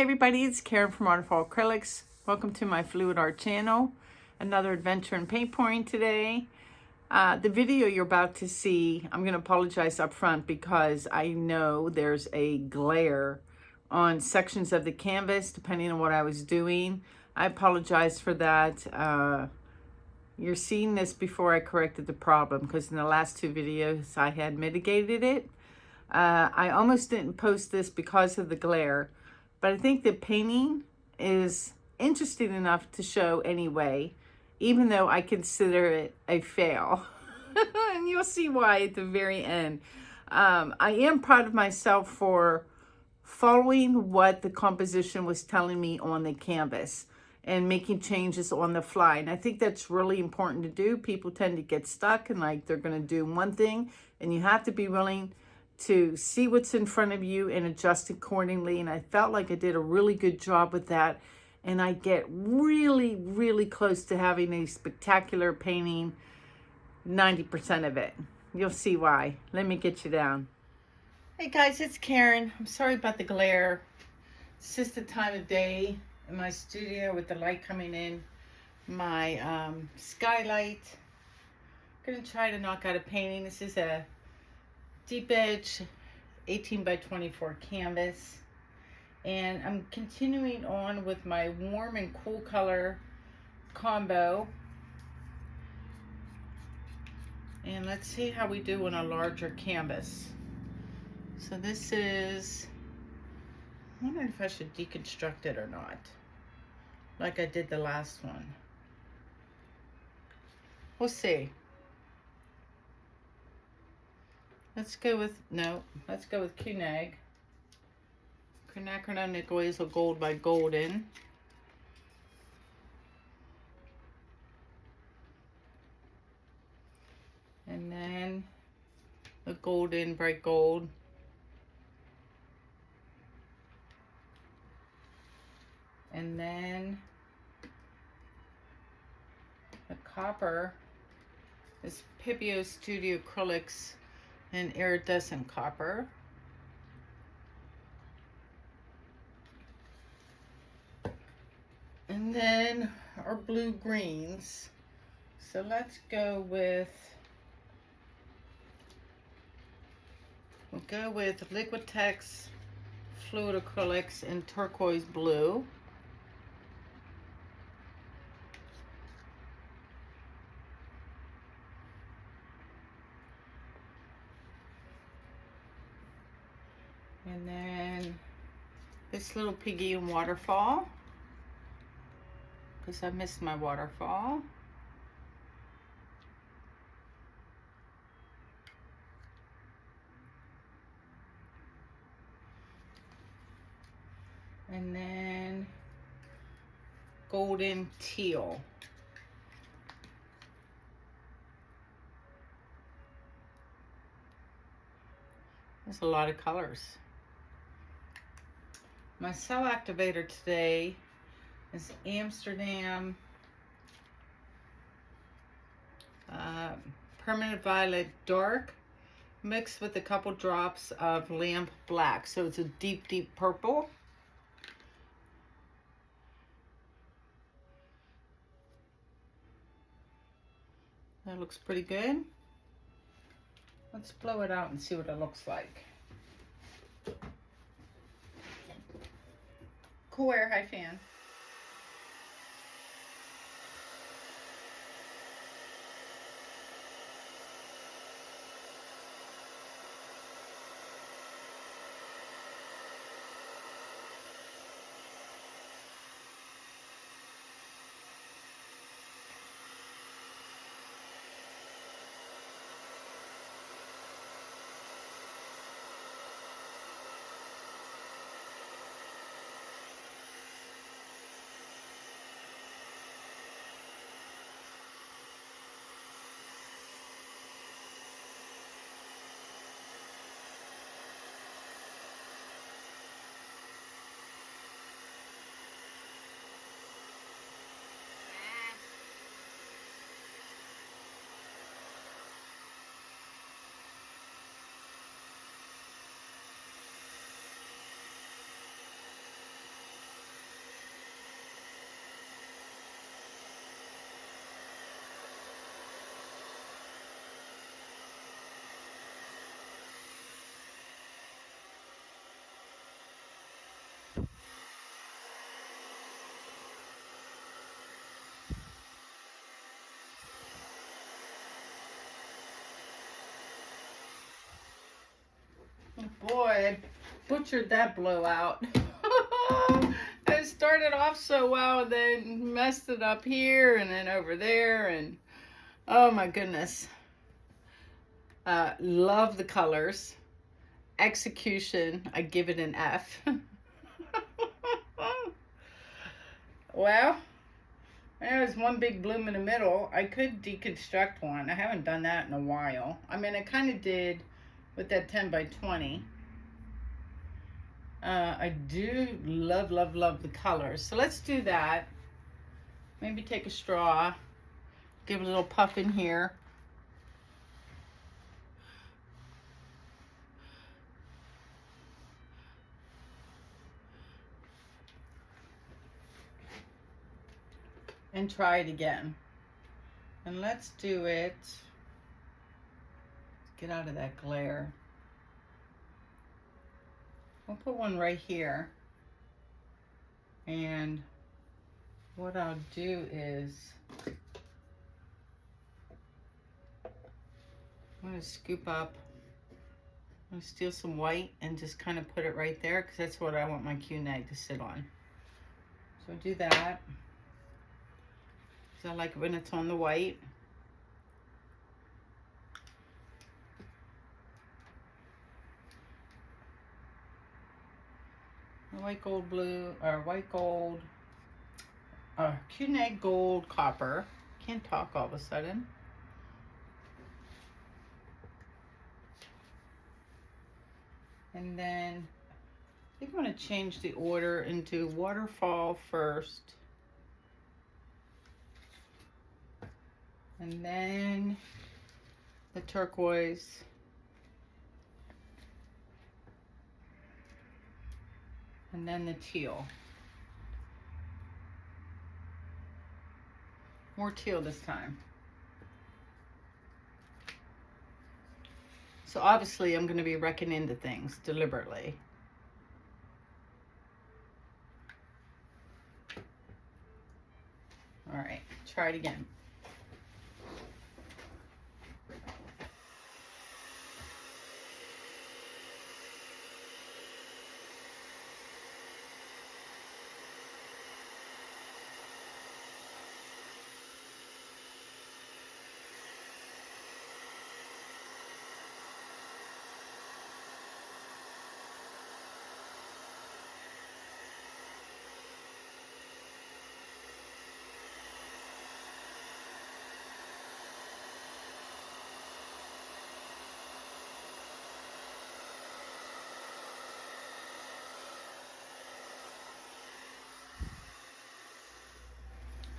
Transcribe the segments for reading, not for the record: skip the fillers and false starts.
Everybody, it's Karen from Waterfall Acrylics. Welcome to my Fluid Art channel. Another adventure in paint pouring today. The video you're about to see, I'm going to apologize up front because I know there's a glare on sections of the canvas depending on what I was doing. I apologize for that. You're seeing this before I corrected the problem because in the last two videos I had mitigated it. I almost didn't post this because of the glare, but I think the painting is interesting enough to show anyway, even though I consider it a fail. And you'll see why at the very end. I am proud of myself for following what the composition was telling me on the canvas and making changes on the fly. And I think that's really important to do. People tend to get stuck and like they're going to do one thing, and you have to be willing to see what's in front of you and adjust accordingly. And I felt like I did a really good job with that. And I get really, really close to having a spectacular painting, 90% of it. You'll see why. Let me get you down. Hey guys, it's Karen. I'm sorry about the glare. It's just the time of day in my studio with the light coming in. My skylight. I'm gonna try to knock out a painting. This is a deep edge 18 by 24 canvas, and I'm continuing on with my warm and cool color combo, and let's see how we do on a larger canvas. So this is, I wonder if I should deconstruct it or not, like I did the last one. We'll see. Let's go with Quinacridone Nickel Hazel Gold by Golden. And then the Golden Bright Gold. And then the copper is Pipio Studio Acrylics and iridescent copper. And then our blue greens. So let's go with, we'll go with Liquitex Fluid Acrylics in turquoise blue. And then this little piggy in waterfall, because I missed my waterfall. And then golden teal. There's a lot of colors. My cell activator today is Amsterdam Permanent Violet Dark mixed with a couple drops of Lamp Black. So it's a deep, deep purple. That looks pretty good. Let's blow it out and see what it looks like. Cool air high fan. boy, I butchered that blowout. It started off so well, then messed it up here and then over there, and oh my goodness. Love the colors. Execution, I give it an F. Well, there's one big bloom in the middle. I could deconstruct one. I haven't done that in a while. I mean, I kind of did with that 10 by 20. I do love, love, love the colors. So let's do that. Maybe take a straw, give it a little puff in here. And try it again. And let's do it. Let's get out of that glare. I'll put one right here. And what I'll do is I'm going to scoop up, I'm going to steal some white and just kind of put it right there because that's what I want my Q-neg to sit on. So do that. I like it when it's on the white. White gold blue, or white gold, Q-neg gold copper. Can't talk all of a sudden. And then I think I'm going to change the order into waterfall first. And then the turquoise. And then the teal. More teal this time. So obviously I'm going to be wrecking into things deliberately. All right, try it again.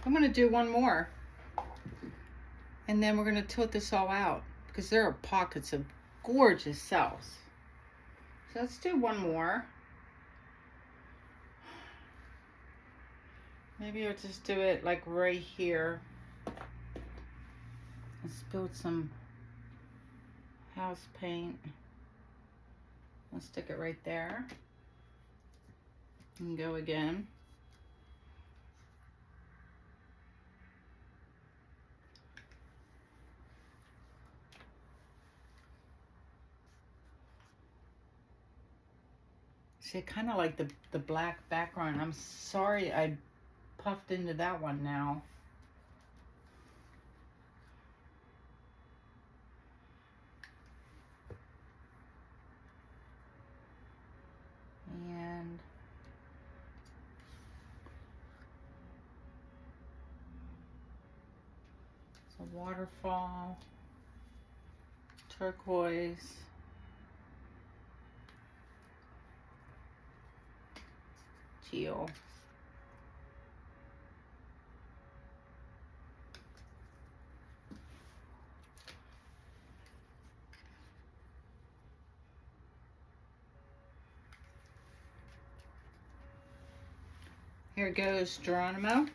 I'm going to do one more, and then we're going to tilt this all out because there are pockets of gorgeous cells. So let's do one more. Maybe I'll just do it like right here. I spilled some house paint. I'll stick it right there and go again. See, I kind of like the black background. I'm sorry I puffed into that one now. And it's a waterfall, turquoise, teal. Here goes Geronimo.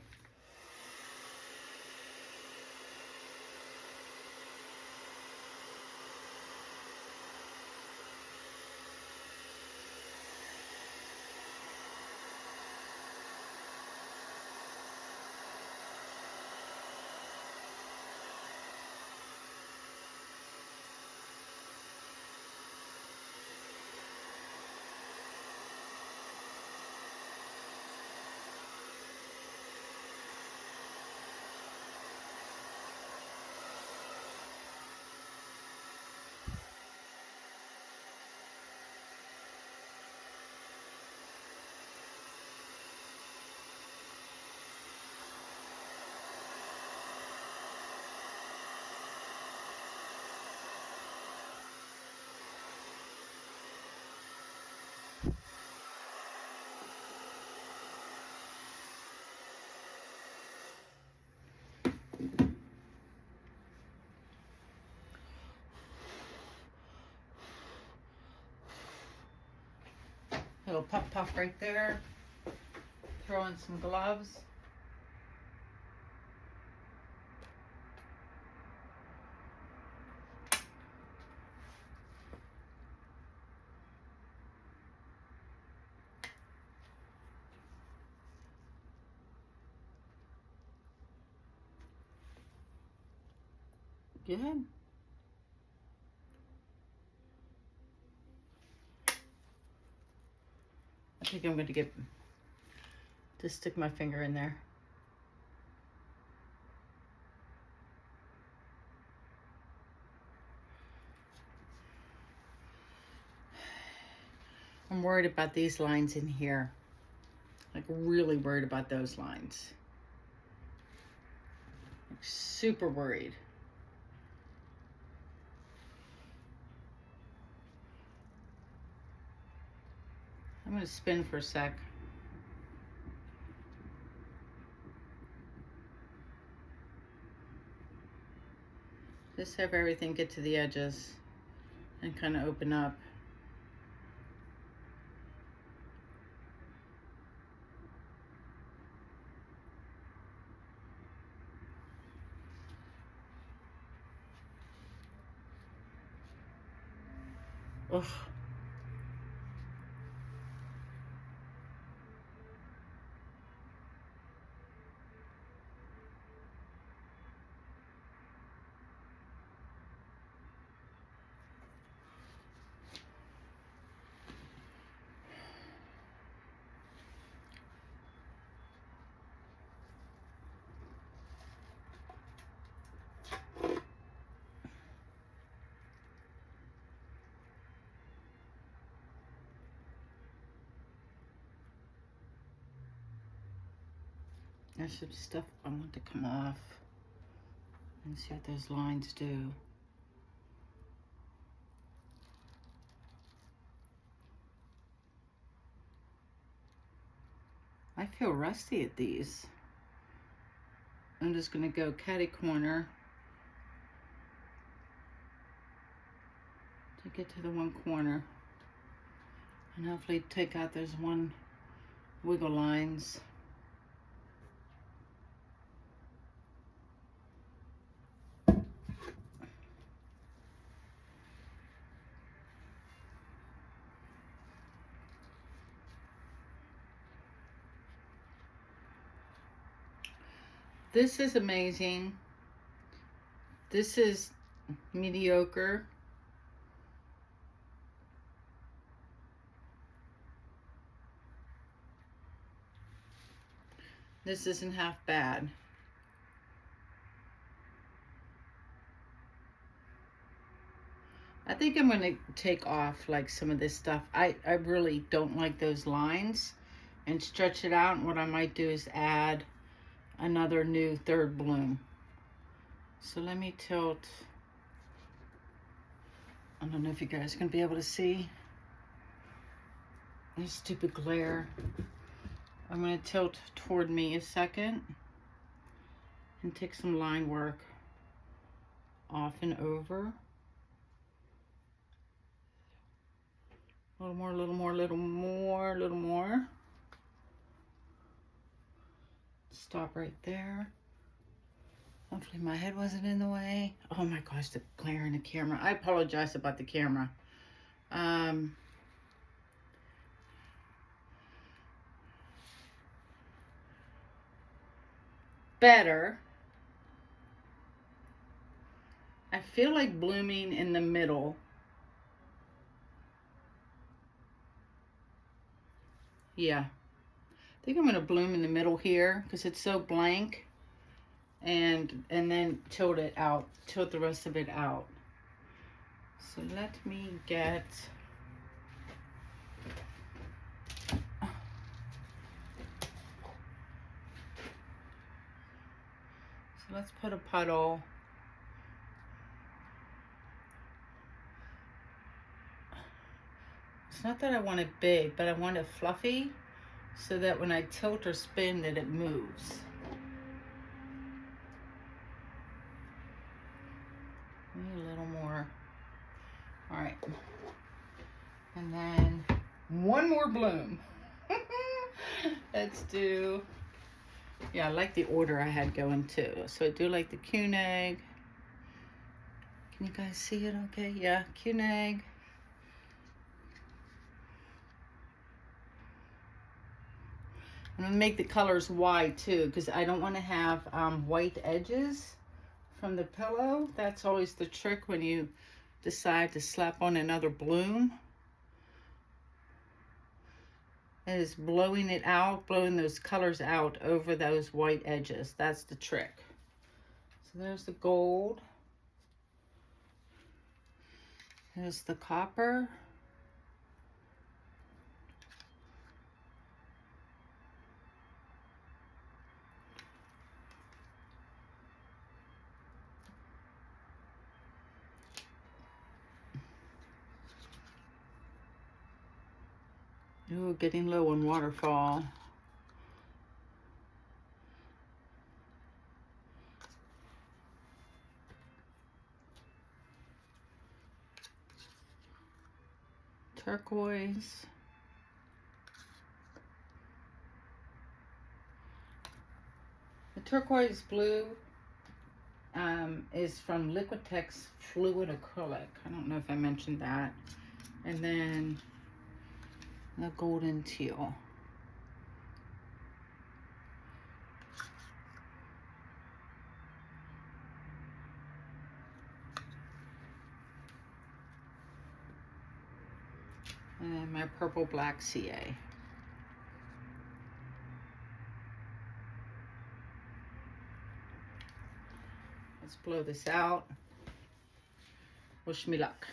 Little puff puff right there. Throw in some gloves. Good. I think I'm going to stick my finger in there. I'm worried about these lines in here. Like really worried about those lines. Like super worried. I'm going to spin for a sec. Just have everything get to the edges and kind of open up. Ugh. There's some stuff I want to come off and see what those lines do. I feel rusty at these. I'm just going to go catty corner to get to the one corner and hopefully take out those one wiggle lines. This is amazing. This is mediocre. This isn't half bad. I think I'm going to take off like some of this stuff. I really don't like those lines and stretch it out. And what I might do is add another new third bloom. So let me tilt. I don't know if you guys are going to be able to see this stupid glare. I'm going to tilt toward me a second and take some line work off and over. A little more, a little more, a little more, a little more. Stop right there. Hopefully my head wasn't in the way. Oh my gosh, the glare in the camera. I apologize about the camera. Better. I feel like blooming in the middle. Yeah. I think I'm going to bloom in the middle here because it's so blank. And then tilt it out, tilt the rest of it out. So let me get, so let's put a puddle. It's not that I want it big, but I want it fluffy so that when I tilt or spin that it moves. Maybe a little more. All right. And then one more bloom. Let's do, yeah, I like the order I had going too. So I do like the Koenig. Can you guys see it okay? Yeah, Koenig. I'm gonna make the colors wide too, because I don't want to have white edges from the pillow. That's always the trick when you decide to slap on another bloom, is blowing it out, blowing those colors out over those white edges. That's the trick. So there's the gold. There's the copper. Ooh, getting low on waterfall. Turquoise. The turquoise blue is from Liquitex Fluid Acrylic. I don't know if I mentioned that. And then the golden teal. And then my purple black CA. Let's blow this out. Wish me luck.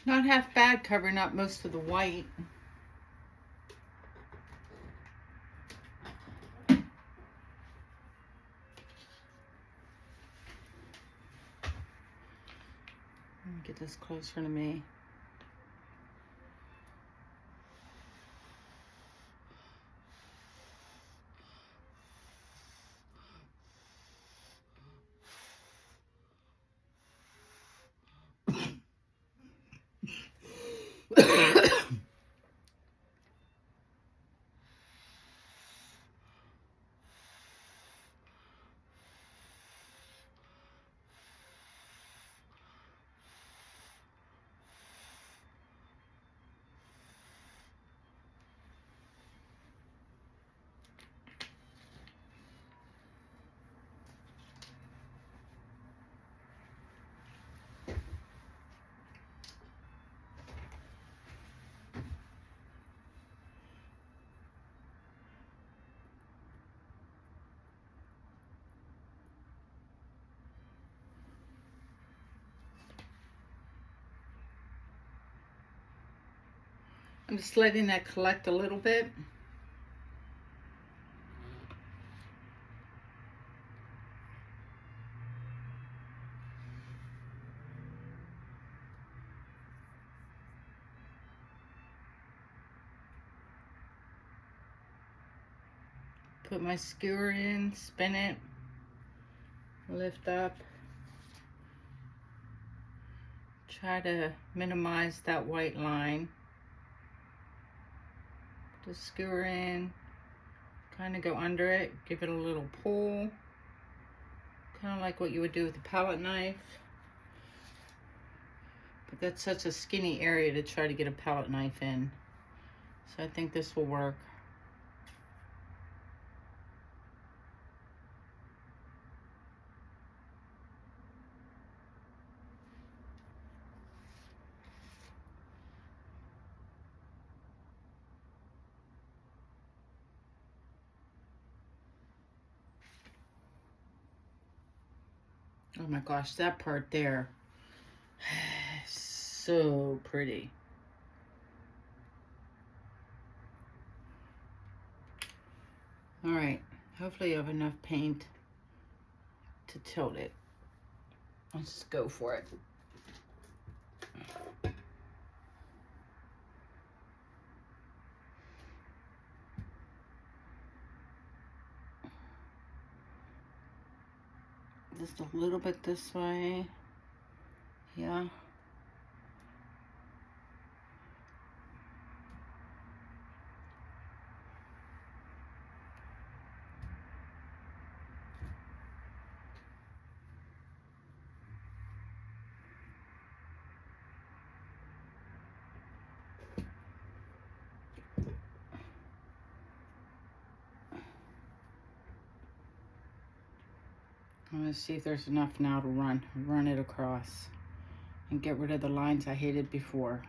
Not half bad, covering up most of the white. Let me get this closer to me. I'm just letting that collect a little bit. Put my skewer in, spin it, lift up. Try to minimize that white line. Just skewer in, kind of go under it, give it a little pull, kind of like what you would do with a palette knife. But that's such a skinny area to try to get a palette knife in. So I think this will work. Oh my gosh, that part there, so pretty. All right, hopefully you have enough paint to tilt it. Let's just go for it. Just a little bit this way. Yeah. I'm gonna see if there's enough now to run it across and get rid of the lines I hated before.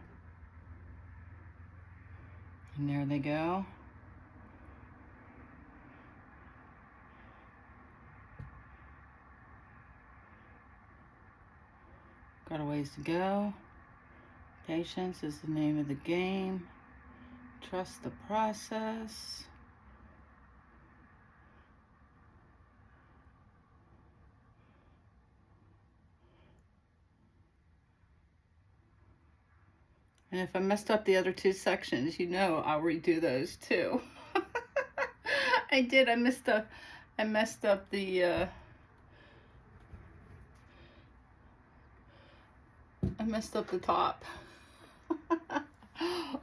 And there they go. Got a ways to go. Patience is the name of the game. Trust the process. And if I messed up the other two sections, you know I'll redo those too. I did. I messed up the I messed up the top.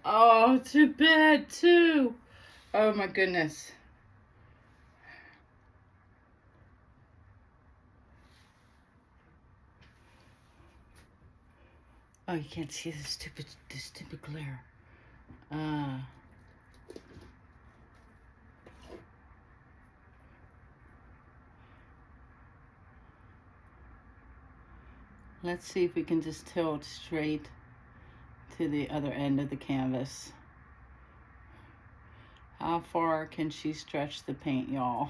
Oh, too bad too. Oh my goodness. Oh, you can't see the stupid glare. Let's see if we can just tilt straight to the other end of the canvas. How far can she stretch the paint, y'all?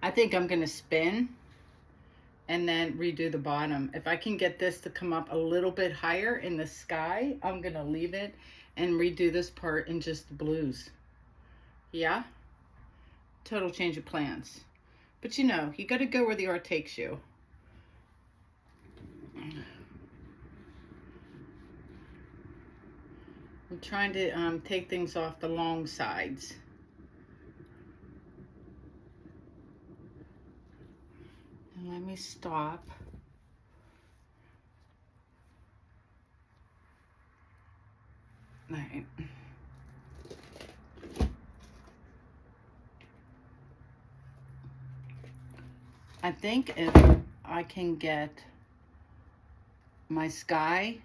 I think I'm gonna spin and then redo the bottom. If I can get this to come up a little bit higher in the sky, I'm gonna leave it and redo this part in just the blues. Yeah? Total change of plans. But you know, you gotta go where the art takes you. I'm trying to take things off the long sides. And let me stop. All right. I think if I can get my sky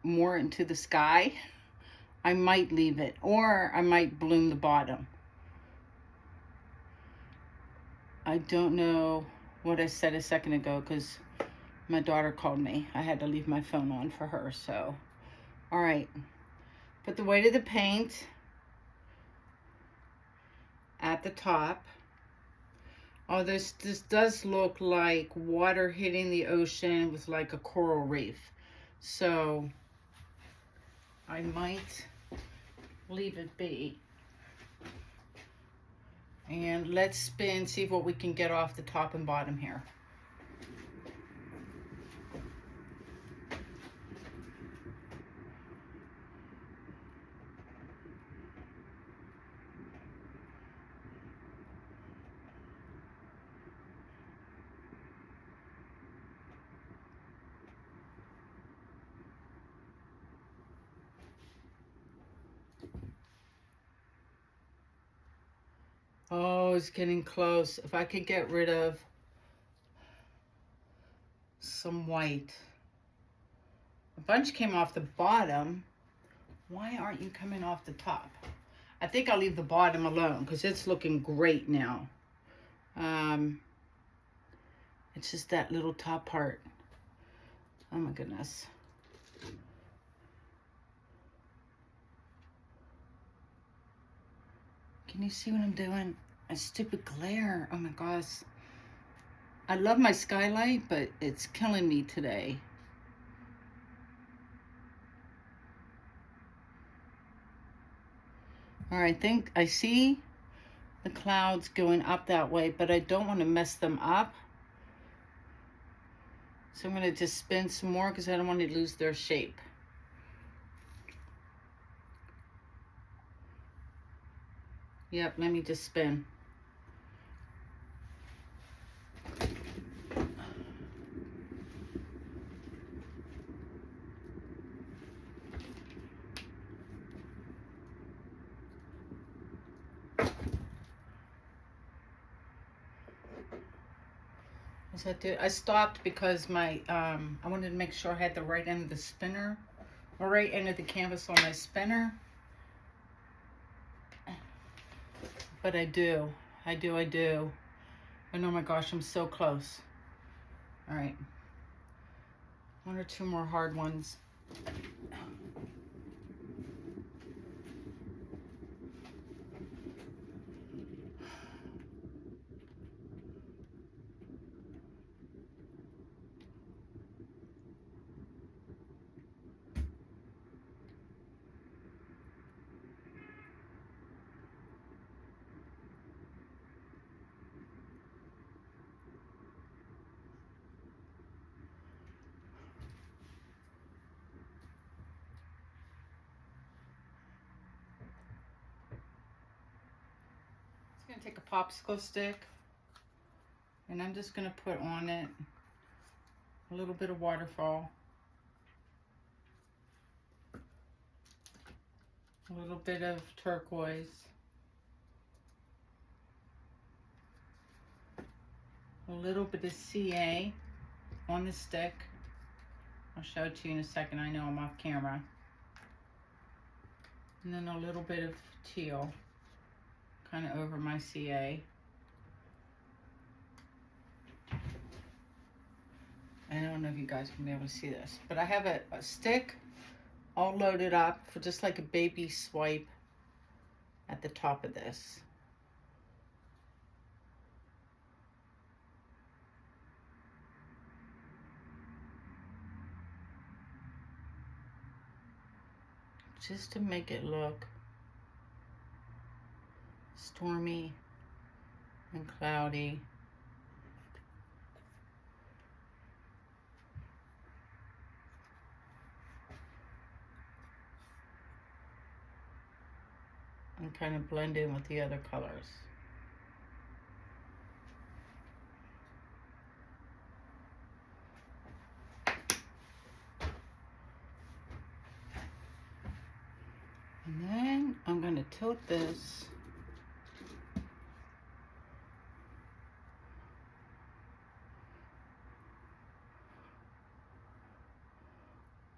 more into the sky, I might leave it, or I might bloom the bottom. I don't know what I said a second ago because my daughter called me. I had to leave my phone on for her, so. All right, put the weight of the paint at the top. Oh, this does look like water hitting the ocean with like a coral reef. So I might leave it be. And let's spin, see what we can get off the top and bottom here. it's getting close. If I could get rid of some white. A bunch came off the bottom. Why aren't you coming off the top? I think I'll leave the bottom alone because it's looking great now. It's just that little top part. Oh my goodness. Can you see what I'm doing? A stupid glare. Oh my gosh. I love my skylight, but it's killing me today. All right, I see the clouds going up that way, but I don't want to mess them up. So I'm going to just spin some more because I don't want to lose their shape. Yep, let me just spin. I stopped because my I wanted to make sure I had the right end of the spinner, or right end of the canvas on my spinner. But I do. And oh my gosh, I'm so close. All right. One or two more hard ones. I'm gonna take a popsicle stick and I'm just gonna put on it a little bit of waterfall, a little bit of turquoise, a little bit of CA on the stick. I'll show it to you in a second. I know I'm off camera. And then a little bit of teal kind of over my CA. I don't know if you guys can be able to see this, but I have a stick all loaded up for just like a baby swipe at the top of this. Just to make it look stormy and cloudy. And kind of blend in with the other colors. And then I'm going to tilt this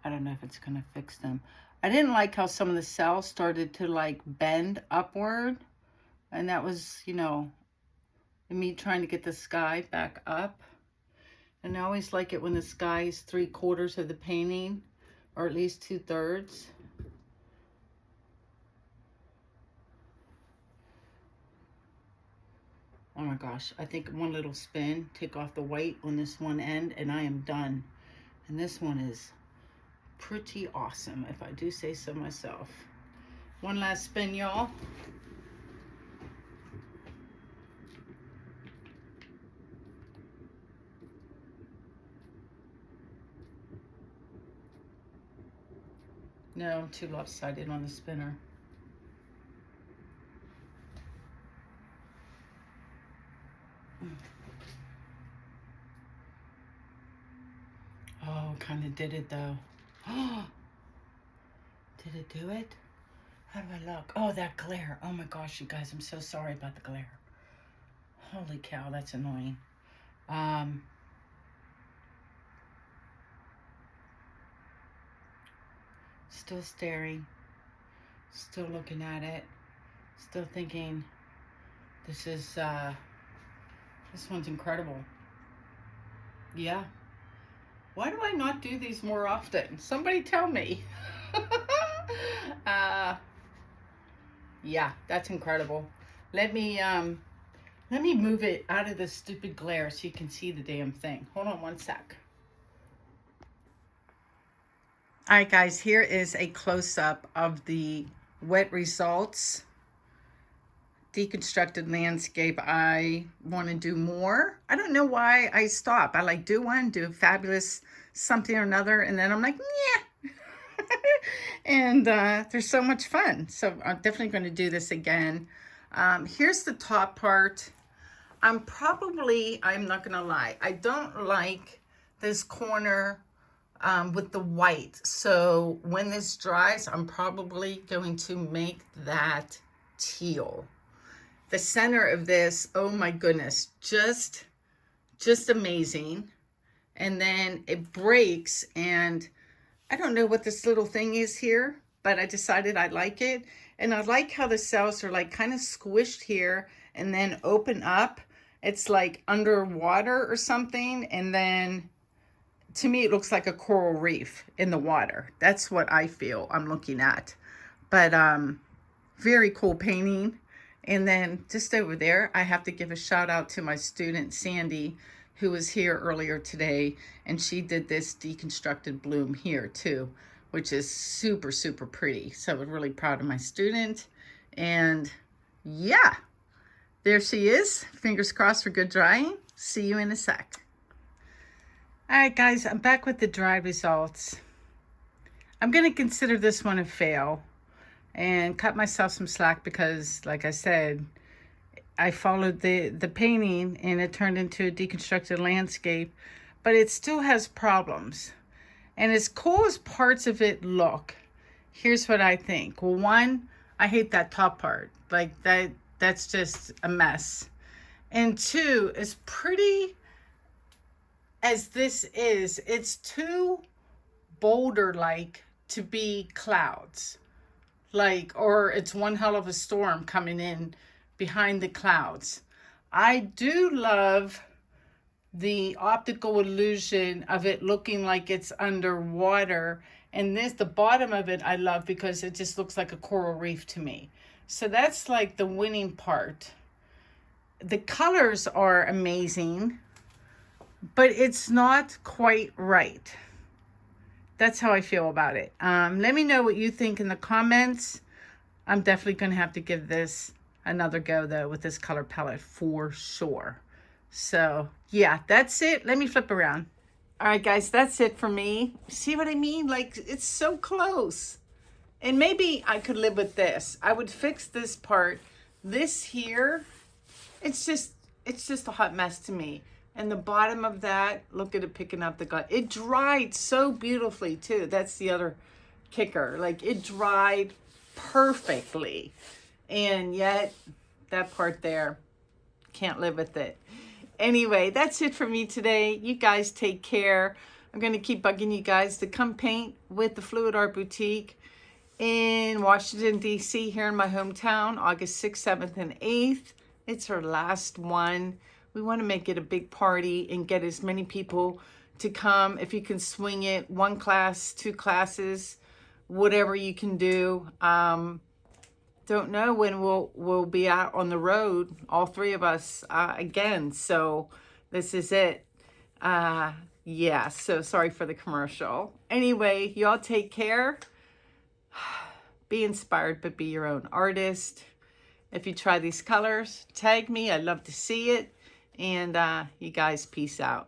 I don't know if it's going to fix them. I didn't like how some of the cells started to like bend upward. And that was, you know, me trying to get the sky back up. And I always like it when the sky is 3/4 of the painting, or at least 2/3. Oh my gosh, I think one little spin, take off the white on this one end, and I am done. And this one is pretty awesome, if I do say so myself. One last spin, y'all. No, I'm too lopsided on the spinner. Oh, kind of did it though. Did it do it? How do I look? Oh, that glare. Oh my gosh, you guys, I'm so sorry about the glare. Holy cow, that's annoying. Still staring, still looking at it, still thinking this one's incredible. Yeah. Why do I not do these more often? Somebody tell me. Yeah, that's incredible. Let me move it out of the stupid glare so you can see the damn thing. Hold on one sec. All right, guys, here is a close-up of the wet results. Deconstructed Landscape. I want to do more. I don't know why I stop. I like do one, do fabulous something or another, and then I'm like, yeah. And they're so much fun. So I'm definitely going to do this again. Here's the top part. I'm not going to lie, I don't like this corner with the white. So when this dries, I'm probably going to make that teal. The center of this, oh my goodness, just amazing. And then it breaks, and I don't know what this little thing is here, but I decided I like it. And I like how the cells are like kind of squished here and then open up. It's like underwater or something. And then to me, it looks like a coral reef in the water. That's what I feel I'm looking at. But very cool painting. And then just over there, I have to give a shout out to my student, Sandy, who was here earlier today. And she did this deconstructed bloom here too, which is super, super pretty. So I'm really proud of my student. And yeah, there she is. Fingers crossed for good drying. See you in a sec. All right, guys, I'm back with the dry results. I'm going to consider this one a fail and cut myself some slack because, like I said, I followed the painting and it turned into a deconstructed landscape, but it still has problems. And as cool as parts of it look, here's what I think. Well, one, I hate that top part. Like that's just a mess. And two, as pretty as this is, it's too boulder-like to be clouds. Like, or it's one hell of a storm coming in behind the clouds. I do love the optical illusion of it looking like it's underwater. And the bottom of it I love because it just looks like a coral reef to me. So that's like the winning part. The colors are amazing, but it's not quite right. That's how I feel about it. Let me know what you think in the comments. I'm definitely going to have to give this another go, though, with this color palette for sure. So, yeah, that's it. Let me flip around. All right, guys, that's it for me. See what I mean? Like, it's so close. And maybe I could live with this. I would fix this part. This here, it's just a hot mess to me. And the bottom of that, look at it picking up the glide. It dried so beautifully too. That's the other kicker. Like it dried perfectly. And yet that part there, can't live with it. Anyway, that's it for me today. You guys take care. I'm going to keep bugging you guys to come paint with the Fluid Art Boutique in Washington, D.C. here in my hometown, August 6th, 7th, and 8th. It's our last one. We want to make it a big party and get as many people to come. If you can swing it, 1 class, 2 classes, whatever you can do. Don't know when we'll be out on the road, all 3 of us again. So this is it. Yeah, so sorry for the commercial. Anyway, y'all take care. Be inspired, but be your own artist. If you try these colors, tag me. I'd love to see it. And you guys, peace out.